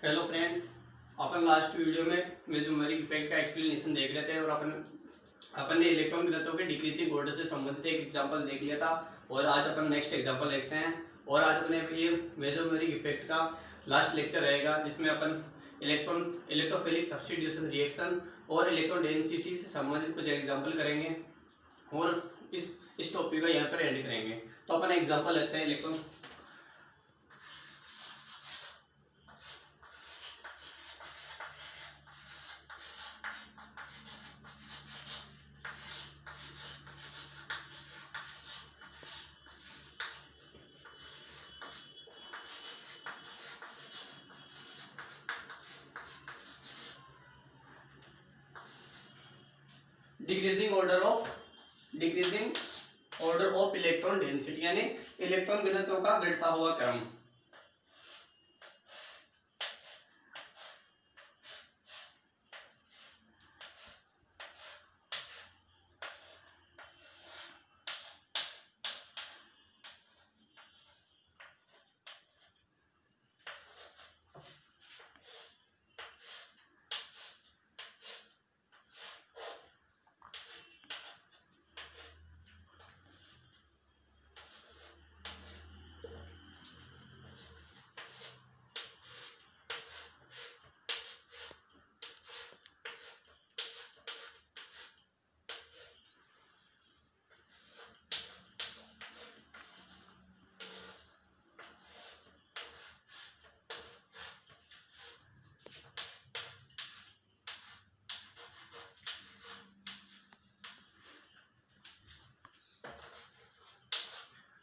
Hello friends, अपन last video में mesomeric effect का explanation देख रहे थे और अपन ने इलेक्ट्रॉन घनत्व के डिक्रीजिंग ऑर्डर से संबंधित एक एग्जांपल देख लिया था। और आज अपन नेक्स्ट एग्जांपल देखते हैं। और आज अपने ये मेसोमेरिक इफेक्ट का लास्ट लेक्चर रहेगा, जिसमें अपन इलेक्ट्रोफिलिक सब्स्टिट्यूशन रिएक्शन और इलेक्ट्रॉन डेंसिटी से संबंधित कुछ एग्जाम्पल करेंगे और इस टॉपिक का यहाँ पर एंड करेंगे। तो अपन एग्जाम्पल लेते हैं electron decreasing order of electron density, यानी इलेक्ट्रॉन घनत्व का घटता हुआ क्रम।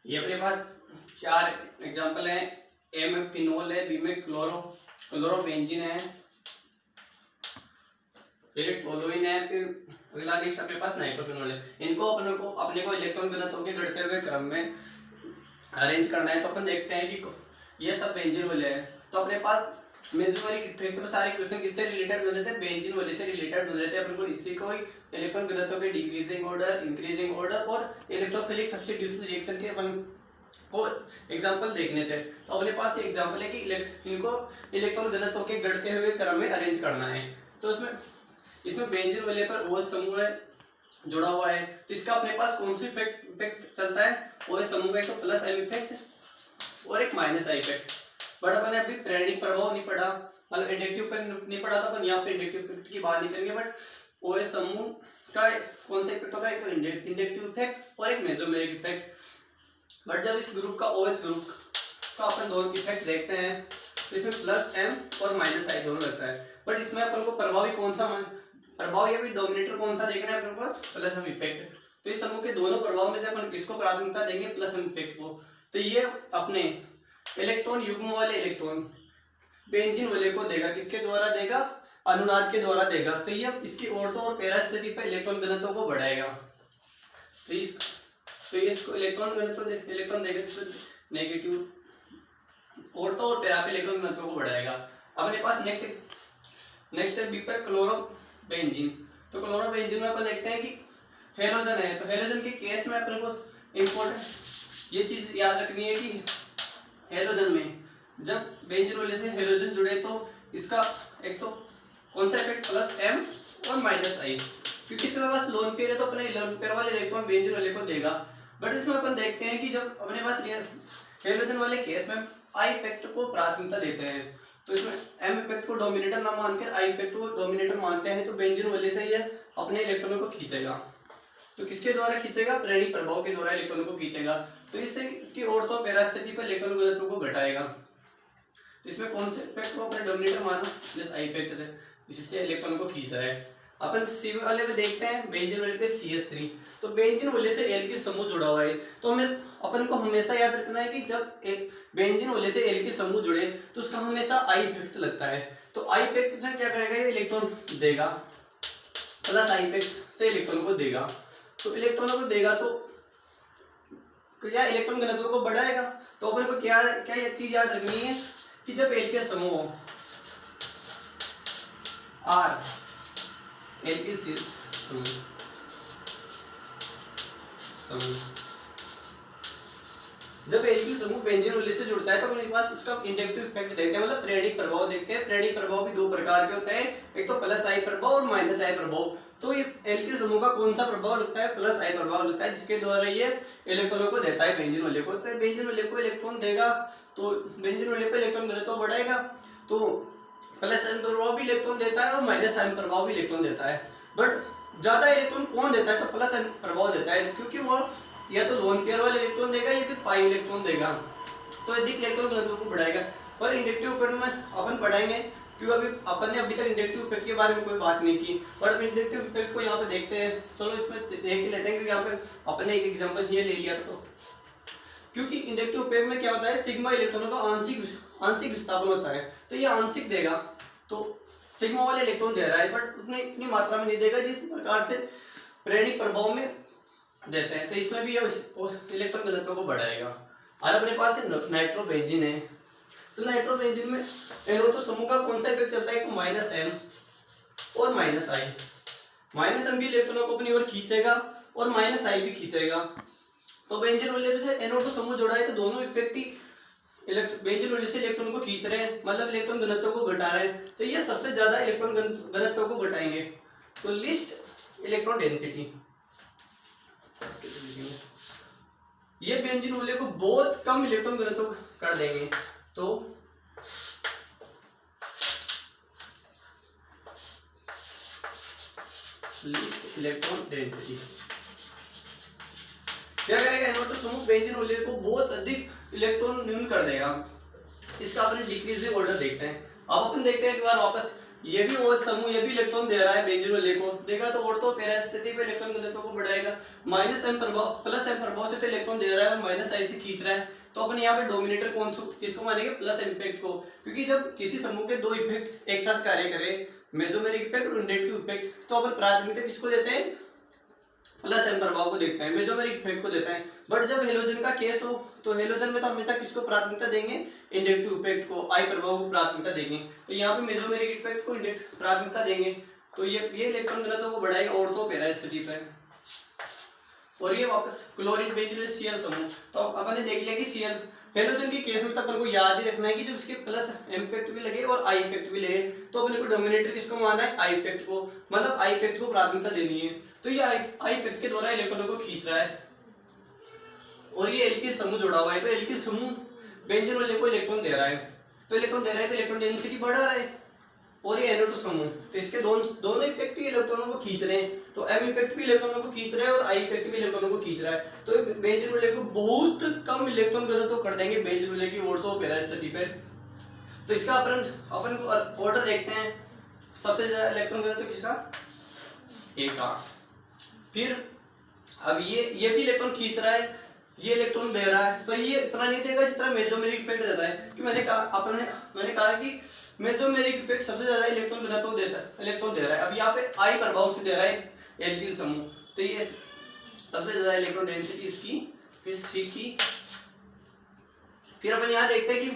ये अपने पास चार एग्जांपल हैं। ए में फिनोल है, बी में क्लोरोबेंजीन है, फिर टोलुइन है, फिर अगला नेक्स्ट अपने पास नाइट्रोफिनोल है। इनको अपने को इलेक्ट्रॉन घनत्व के घटते हुए क्रम में अरेंज करना है। तो अपन देखते हैं कि ये सब बेंजीन वाले हैं। तो अपने पास मेसोमेरिक इफेक्ट में सारे क्वेश्चन किससे रिलेटेड बन रहे थे? बेंजीन वाले से रिलेटेड बन रहे थे। अपन को इसी को इलेक्ट्रॉन घनत्व के डिक्रीजिंग ऑर्डर, इंक्रीजिंग ऑर्डर और इलेक्ट्रोफिलिक सब्स्टिट्यूशन रिएक्शन के अपन को एग्जांपल देखने थे। तो अपने पास ये एग्जांपल है कि इनको इलेक्ट्रॉन घनत्व के घटते हुए क्रम में अरेंज करना है। तो इसमें बेंजीन वाले पर OH समूह है जुड़ा हुआ है। तो इसका अपने पास कौन सी इफेक्ट चलता है? OH समूह का एक तो प्लस M इफेक्ट और एक माइनस I इफेक्ट। बट अपन ने अभी प्रेरणिक प्रभाव नहीं पढ़ा, मतलब इंडक्टिव इफेक्ट नहीं पढ़ा था। अपन यहाँ पे इंडक्टिव इफेक्ट की बात नहीं करेंगे। बट OH समूह का कौन सा इफेक्ट होता है? एक तो इंडक्टिव इफेक्ट और एक मेसोमेरिक इफेक्ट। बट जब इस ग्रुप का OH ग्रुप का अपन दोनों इफेक्ट देखते हैं तो इसमें प्लस M और माइनस I दोनों लगता है। बट इसमें अपन को प्रभावी कौन सा प्रभाव या फिर डोमिनेटर कौन सा देखना है? अपने पास प्लस M इफेक्ट। तो इस समूह के दोनों प्रभाव में से अपन किसको प्राथमिकता देंगे? प्लस M इफेक्ट को। तो ये अपने इलेक्ट्रॉन युग्म वाले इलेक्ट्रॉन बेंजीन वाले को देगा। किसके द्वारा देगा? अनुनाद के द्वारा देगा। तो ये इसकी ऑर्थो और पैरा स्थिति पर इलेक्ट्रॉन घनत्व को बढ़ाएगा। तो इसको इलेक्ट्रॉन देगा नेगेटिव ऑर्थो और पैरा पे इलेक्ट्रॉन घनत्व को बढ़ाएगा। अपने पास नेक्स्ट है बी पे क्लोरोबेंजीन। तो क्लोरोबेंजीन में अपन देखते हैं कि हेलोजन है। तो हेलोजन के केस में अपन को इंपॉर्टेंट ये चीज याद रखनी है कि हेलोजन में जब बेंजीन वाले से हेलोजन जुड़े तो इसका एक तो कौन सा इफेक्ट? प्लस M और माइनस I। क्योंकि इसमें बस लोन पेयर है तो अपने लोन पेयर वाले इलेक्ट्रॉन बेंजीन वाले को देगा। बट इसमें अपन देखते हैं कि जब अपने पास हेलोजन वाले केस में I इफेक्ट को प्राथमिकता देते हैं। तो इसमें M इफेक्ट को डोमिनेटर ना मानकर I इफेक्ट को डोमिनेटर मानते हैं। तो बेंजीन वाले से ये अपने इलेक्ट्रॉनों को खींचेगा। तो किसके द्वारा खींचेगा? प्रेरणिक प्रभाव के द्वारा इलेक्ट्रॉनों को खींचेगा। तो इससे इसकी ऑर्थो पैरा स्थिति पर इलेक्ट्रॉन घनत्व को घटाएगा। तो इसमें कौन से इफेक्ट को अपने डोमिनेटर माना? प्लस I इफेक्ट है, इससे इलेक्ट्रॉन को खींच रहा है। अपन सी वाले में देखते हैं बेंजीन वाले पे CH3। तो बेंजीन वाले से एल्किल समूह जुड़ा हुआ है। तो अपन को हमेशा याद रखना है कि जब एक बेंजीन वाले से एल्किल समूह जुड़े तो उसका हमेशा I इफेक्ट लगता है। तो I इफेक्ट से क्या करेगा? ये इलेक्ट्रॉन देगा, प्लस I इफेक्ट से इलेक्ट्रॉन को देगा। तो इलेक्ट्रॉनों को देगा तो क्या इलेक्ट्रॉन घनत्व को बढ़ाएगा। तो अपन को क्या ये चीज याद रखनी है कि जब एल्किल समूह R एल्किल समूह जब एल्किल समूह बेंजीन मूल्य से जुड़ता है तो अपने पास उसका इंडक्टिव इफेक्ट देखते हैं, मतलब प्रेरणिक प्रभाव देखते हैं। प्रेरणिक प्रभाव भी दो प्रकार के होते हैं, एक तो प्लस आई प्रभाव और माइनस आई प्रभाव। तो ये एल्किल समूह का कौन सा प्रभाव लगता है? प्लस आई प्रभाव लगता है, जिसके द्वारा ये इलेक्ट्रॉनों को देता है बेंजीन मूल्य को। तो बेंजीन मूल्य को इलेक्ट्रॉन देगा तो बेंजीन मूल्य को इलेक्ट्रॉन घनत्व बढ़ाएगा, तो प्लस आई प्रभाव भी इलेक्ट्रॉन देता है और माइनस आई प्रभाव भी इलेक्ट्रॉन देता है। बट ज्यादा इलेक्ट्रॉन कौन देता है? तो प्लस आई प्रभाव देता है, क्योंकि वो या तो लोन पेयर वाले इलेक्ट्रॉन देगा या फिर पाई इलेक्ट्रॉन देगा, तो अधिक इलेक्ट्रॉन घनत्व को बढ़ाएगा। और इंडक्टिव इफेक्ट में अपन पढ़ाएंगे, क्यों अभी अपन ने अभी तक इंडक्टिव इफेक्ट के बारे में कोई बात नहीं की, बट अब इंडक्टिव इफेक्ट को यहाँ पे देखते हैं। चलो इसमें देख ही लेते हैं, क्योंकि यहाँ पे अपने एक एग्जांपल ये ले लिया तो, क्योंकि इंडक्टिव इफेक्ट में क्या होता है, सिग्मा इलेक्ट्रॉनों का आंशिक विस्थापन होता है, तो ये आंशिक देगा, तो सिग्मा वाले इलेक्ट्रॉन दे रहा है, बट उतनी इतनी मात्रा में नहीं देगा जिस प्रकार से प्रेरणिक प्रभाव में देते हैं। तो इसमें भी ये इलेक्ट्रॉन घनत्व को बढ़ाएगा। और अपने पास नाइट्रोबेंजीन है, तो नाइट्रोबेंजीन में NO2 समूह का कौन सा इफेक्ट चलता है? माइनस एम और माइनस आई। माइनस एम भी इलेक्ट्रॉनों को अपनी ओर खींचेगा और माइनस आई भी खींचेगा। तो बेंजीन मूल्य से NO2 समूह जोड़ा है, तो दोनों इफेक्ट ही बेंजीन मूल्य से इलेक्ट्रॉन को खींच रहे हैं, मतलब इलेक्ट्रॉन घनत्व को घटा रहे हैं। तो ये सबसे ज्यादा इलेक्ट्रॉन घनत्व को घटाएंगे, तो लिस्ट इलेक्ट्रॉन डेंसिटी, ये बेंजीन मूल्य को बहुत कम इलेक्ट्रॉन घनत्व कर देंगे। तो लिस्ट इलेक्ट्रॉन डेंसिटी क्या करेगा? NO2 समूह बेंजीन मूल्य को बहुत अधिक इलेक्ट्रॉन न्यून कर देगा। इसका अपने डिक्रीजिंग ऑर्डर देखते हैं। अब अपन देखते हैं एक बार वापस, ये भी OH समूह ये भी इलेक्ट्रॉन दे रहा है बेंजीन मूल्य को, देगा तो ऑर्थो पैरा स्थिति पे इलेक्ट्रॉन घनत्व को बढ़ाएगा। माइनस एम प्रभाव प्लस एम प्रभाव से तो इलेक्ट्रॉन दे रहा है, माइनस आई से खींच रहा है, तो अपन यहाँ पे डोमिनेटर कौन सा किसको मानेंगे? प्लस इफेक्ट को, क्योंकि जब किसी समूह के दो इफेक्ट एक साथ कार्य करें, मेसोमेरिक इफेक्ट और इंडक्टिव इफेक्ट, तो अपन प्राथमिकता किसको देते हैं? प्लस एम प्रभाव को देखते हैं, मेसोमेरिक इफेक्ट को देते हैं। बट जब हेलोजन का केस हो तो हेलोजन में तो हमेशा किसको प्राथमिकता देंगे? इंडक्टिव इफेक्ट को, आई प्रभाव को प्राथमिकता देंगे। तो यहाँ पे मेसोमेरिक इफेक्ट को प्राथमिकता देंगे, तो ये इलेक्ट्रॉन घनत्व को बढ़ाएगा ऑर्थो पैरा स्थिति पे। और ये वापस क्लोरीन बेंजीन Cl समूह, तो अपन ने देख लिया कि Cl हेलोजन के केस में तो अपन को याद ही रखना है कि जब उसके प्लस एम इफेक्ट भी लगे और आई इफेक्ट भी लगे, तो अपने को डोमिनेटर किसको मानना है? आई इफेक्ट को, मतलब आई इफेक्ट को प्राथमिकता देनी है। तो ये आई इफेक्ट के द्वारा इलेक्ट्रॉनों को खींच रहा है, और ये एल्किल समूह जुड़ा हुआ है, तो एल्किल समूह बेंजीन मूल्य को इलेक्ट्रॉन दे रहा है, तो इलेक्ट्रॉन दे रहा है तो इलेक्ट्रॉन डेंसिटी बढ़ा रहा है। और ये NO2 समूह, तो इसके दोनों इफेक्ट ही इलेक्ट्रॉनों को खींच रहे हैं, तो M इफेक्ट भी इलेक्ट्रॉनों को खींच रहा है और I इफेक्ट भी इलेक्ट्रॉनों को खींच रहा है। तो बेंजीन मूल्य को बहुत कम इलेक्ट्रॉन घनत्व कर देंगे बेंजीन मूल्य की ऑर्थो पैरा स्थिति पे। तो इसका अपन को ऑर्डर देखते हैं, सबसे ज्यादा इलेक्ट्रॉन घनत्व किसका? A का। फिर अब ये भी इलेक्ट्रॉन खींच रहा है, ये इलेक्ट्रॉन दे रहा है, पर ये इतना नहीं देगा जितना मेसोमेरिक इफेक्ट देता है। कि मैंने कहा कि मेसोमेरिक इफेक्ट सबसे ज्यादा इलेक्ट्रॉन घनत्व देता है, इलेक्ट्रॉन दे रहा है। अब यहाँ पे आई प्रभाव से दे रहा है एल्किल समूह, तो ये सबसे ज्यादा इलेक्ट्रॉन डेंसिटी इसकी, फिर C की। फिर अपन यहाँ देखते हैं कि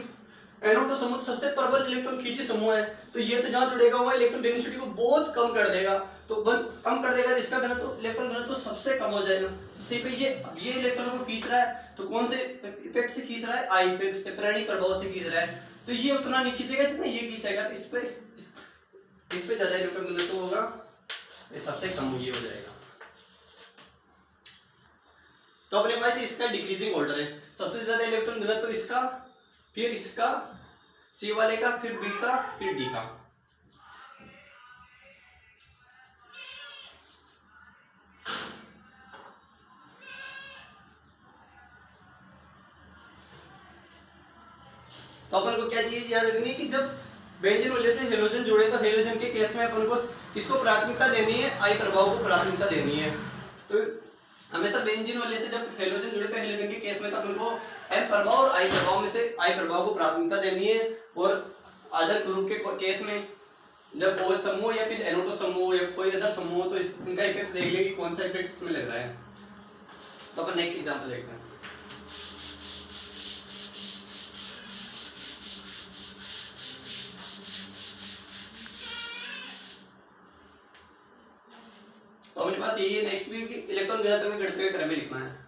NO2 समूह सबसे प्रबल इलेक्ट्रॉन खींची समूह है, तो ये तो जहाँ जुड़ेगा हुआ इलेक्ट्रॉन डेंसिटी को बहुत कम कर देगा, तो कम कर देगा, जिसका घनत्व इलेक्ट्रॉन घनत्व सबसे कम हो जाएगा। C पे ये इलेक्ट्रॉनों को खींच रहा है, तो कौन से इफेक्ट से खींच रहा है? आई इफेक्ट से, प्रेरणिक प्रभाव से खींच रहा है, तो ये उतना नहीं खींचेगा जितना ये खींचेगा, तो इस पे ज्यादा इलेक्ट्रॉन घनत्व होगा, ये सबसे कम ये हो जाएगा। तो अपने पास इसका डिक्रीजिंग ऑर्डर है, सबसे ज्यादा इलेक्ट्रॉन घनत्व इसका, फिर इसका C वाले का, फिर B का, फिर D का। तो अपन को क्या चीज याद रखनी है कि जब बेंजीन मूल्य से हेलोजन जुड़े तो हेलोजन के केस में अपन को किसको प्राथमिकता देनी है? आई प्रभाव को प्राथमिकता देनी है। तो हमेशा बेंजीन मूल्य से जब हेलोजन जुड़े तो हेलोजन के केस में तो अपन को एम प्रभाव और आई प्रभाव में से आई प्रभाव को प्राथमिकता देनी है। और अदर ग्रुप के केस में जब OH समूह या फिर NO2 समूह या कोई अदर समूह, तो इनका इफेक्ट देख लेंगे कौन सा इफेक्ट इसमें लग रहा है। तो अपन नेक्स्ट एग्जांपल देखते हैं। तो अपने पास यही है नेक्स्ट भी कि इलेक्ट्रॉन घनत्व के घटते हुए क्रम में लिखना है।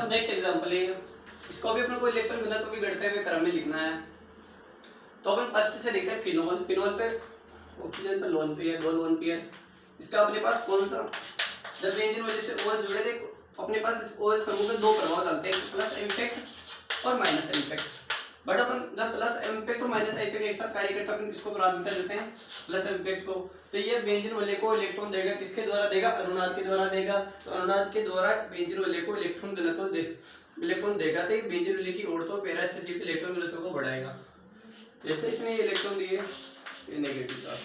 पास नेक्स्ट एग्जांपल है, इसको भी अपने को इलेक्ट्रॉन घनत्व के बढ़ते हुए क्रम में लिखना है। तो अपन फर्स्ट से देखते हैं फिनोल। फिनोल पे ऑक्सीजन पे लोन पेयर, दो लोन पेयर। इसका अपने पास कौन सा, जब बेंजीन वजह से OH जुड़े थे तो अपने पास इस OH समूह के दो प्रभाव चलते हैं, प्लस इम्पैक्ट और माइनस इम्पैक्ट। बट अपन जब प्लस इम्पैक्ट और माइनस इम्पैक्ट एक साथ कार्य करते हैं, अपन किसको प्राथमिकता देते हैं, प्लस इम्पैक्ट को। तो ये बेंजीन वलय को इलेक्ट्रॉन देगा, किसके द्वारा देगा, अनुनाद के द्वारा देगा। तो अनुनाद के द्वारा बेंजीन वलय को इलेक्ट्रॉन घनत्व इलेक्ट्रॉन देगा, तो बेंजीन वलय की ऑर्थो पैरा स्थिति पे इलेक्ट्रॉन घनत्व को बढ़ाएगा। जैसे इसने ये इलेक्ट्रॉन दिए, ये नेगेटिव चार्ज,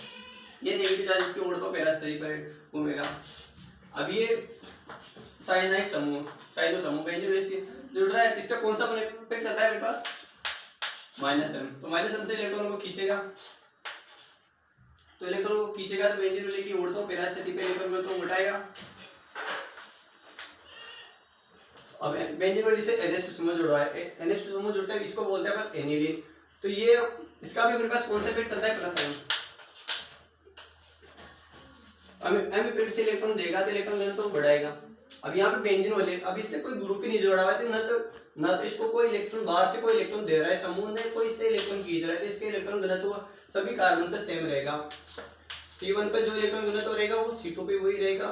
ये नेगेटिव चार्ज इसकी ऑर्थो पैरा स्थिति पर घूमेगा। अब ये साइनाइड समूह, साइनो समूह बेंजीन वलय से जुड़ रहा है, इसका कौन सा इम्पैक्ट चलता है मेरे पास, माइनस एम। तो माइनस एम से इलेक्ट्रॉन को खींचेगा, तो इलेक्ट्रॉन को खींचेगा तो बेंजीन वलय की ऑर्थो पैरा स्थिति पे इलेक्ट्रॉन को घटाएगा। अब बेंजीन वलय से NH2 समूह जुड़ा है, NH2 समूह जुड़ता है, इसको बोलते हैं अपन एनिलीन। तो ये इसका भी अपने पास कौन सा इफेक्ट चलता है, प्लस एम। एम इफेक्ट से इलेक्ट्रॉन देगा तो इलेक्ट्रॉन घनत्व तो बढ़ाएगा। अब यहाँ पे बेंजीन वलय, अब इससे कोई ग्रुप ही नहीं जुड़ा हुआ है, तो ना तो इसको कोई इलेक्ट्रॉन बाहर से कोई इलेक्ट्रॉन दे रहा है समूह ने, कोई इससे इलेक्ट्रॉन खींच रहा है, तो इसके इलेक्ट्रॉन घनत्व सभी कार्बन पे सेम रहेगा। C1 पे जो इलेक्ट्रॉन घनत्व रहेगा वो C2 पे वही रहेगा,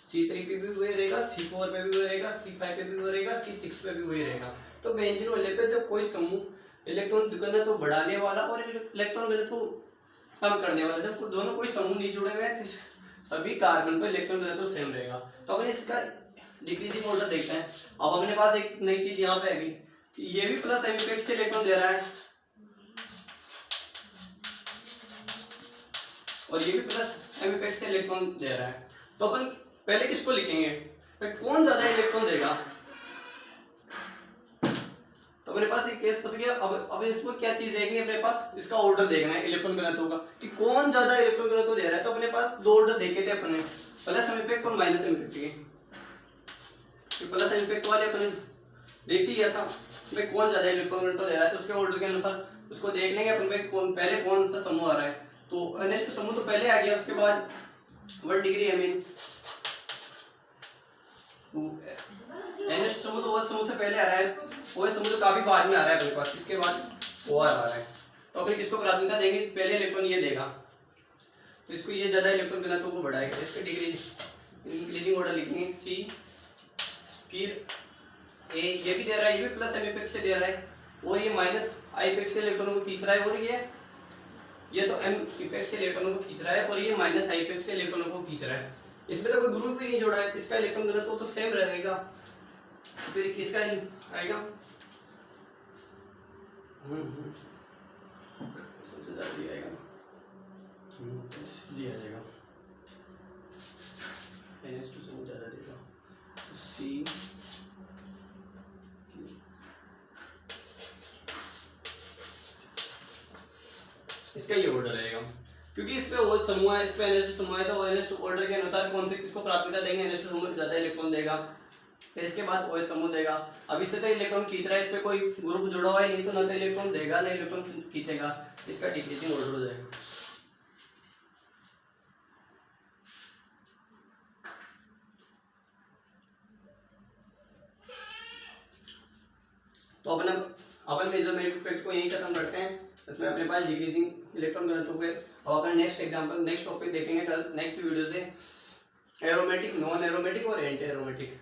C3 पे भी वही रहेगा, C4 पे भी वही रहेगा, C5 पे भी वही रहेगा, C6 पे भी वही रहेगा। तो बेंजीन वलय पे जब कोई समूह इलेक्ट्रॉन घनत्व बढ़ाने वाला और इलेक्ट्रॉन घनत्व कम करने वाला, जब दोनों कोई समूह नहीं जुड़े हुए हैं तो सभी कार्बन पे इलेक्ट्रॉन घनत्व सेम रहेगा। तो अपन इसका डिक्रीजिंग ऑर्डर देखते हैं। अब अपने पास एक नई चीज यहाँ पे आएगी कि ये भी प्लस एम इफेक्ट से इलेक्ट्रॉन दे रहा है और ये भी प्लस एम इफेक्ट से इलेक्ट्रॉन दे रहा है। तो अपन पहले किसको लिखेंगे, कौन ज्यादा इलेक्ट्रॉन देगा। तो अपने पास एक केस फंस गया। अब इसमें क्या चीज देखनी है, अपने पास इसका ऑर्डर देखना है इलेक्ट्रॉन घनत्व का कि कौन ज्यादा इलेक्ट्रॉन घनत्व दे रहा है। तो अपने पास दो ऑर्डर देखे थे अपने, प्लस एम इफेक्ट और माइनस एम इफेक्ट के। प्लस एम इफेक्ट वाले अपने देख लिया था भाई कौन ज्यादा इलेक्ट्रॉन घनत्व दे रहा है, तो उसके ऑर्डर के अनुसार उसको देख लेंगे अपन भाई पहले कौन सा समूह आ रहा है। तो NH2 समूह तो पहले आ गया, उसके बाद 1 डिग्री एमीन NH2 समूह तो OH समूह से पहले आ रहा है, OH समूह तो काफी बाद में आ रहा है अपने पास, इसके बाद OR आ रहा है। तो अपन किसको प्राथमिकता देंगे, पहले इलेक्ट्रॉन ये देगा तो इसको ये ज्यादा इलेक्ट्रॉन घनत्व को बढ़ाएगा। इसके डिक्रीजिंग ऑर्डर लिखेंगे C, फिर A, ये भी दे रहा है, ये भी प्लस एम इफेक्ट से दे रहा है और ये माइनस आई इफेक्ट से इलेक्ट्रॉनों को खींच रहा है, और ये तो एम इफेक्ट से इलेक्ट्रॉनों को खींच रहा है और ये माइनस आई इफेक्ट से इलेक्ट्रॉनों को खींच रहा है। इसमें तो कोई ग्रुप ही नहीं जोड़ा है, इसका इलेक्ट्रॉन घनत्व तो सेम रहेगा। फिर किसका आएगा, सबसे ज्यादा ये आएगा, ये आ जाएगा NH2 से ज्यादा देगा तो C, इसका ये ऑर्डर रहेगा क्योंकि इस पे OH समूह है, इस पे NH2 समूह है, तो NH2 ऑर्डर के अनुसार कौन से किसको प्राथमिकता देंगे, NH2 समूह ज्यादा इलेक्ट्रॉन देगा, फिर इसके बाद OH समूह देगा। अब इससे तो इलेक्ट्रॉन खींच रहा है, इस पे कोई ग्रुप जुड़ा हुआ है नहीं, तो ना तो इलेक्ट्रॉन देगा ना इलेक्ट्रॉन खींचेगा, इसका डिक्रीजिंग ऑर्डर हो जाएगा। तो अपन मेजरमेंट इफेक्ट को यही खत्म करते हैं। इसमें अपने पास डिक्रीजिंग इलेक्ट्रॉन घनत्व के। अब अपन नेक्स्ट एग्जांपल नेक्स्ट टॉपिक देखेंगे नेक्स्ट वीडियो से, एरोमेटिक, नॉन एरोमेटिक और एंटी एरोमेटिक।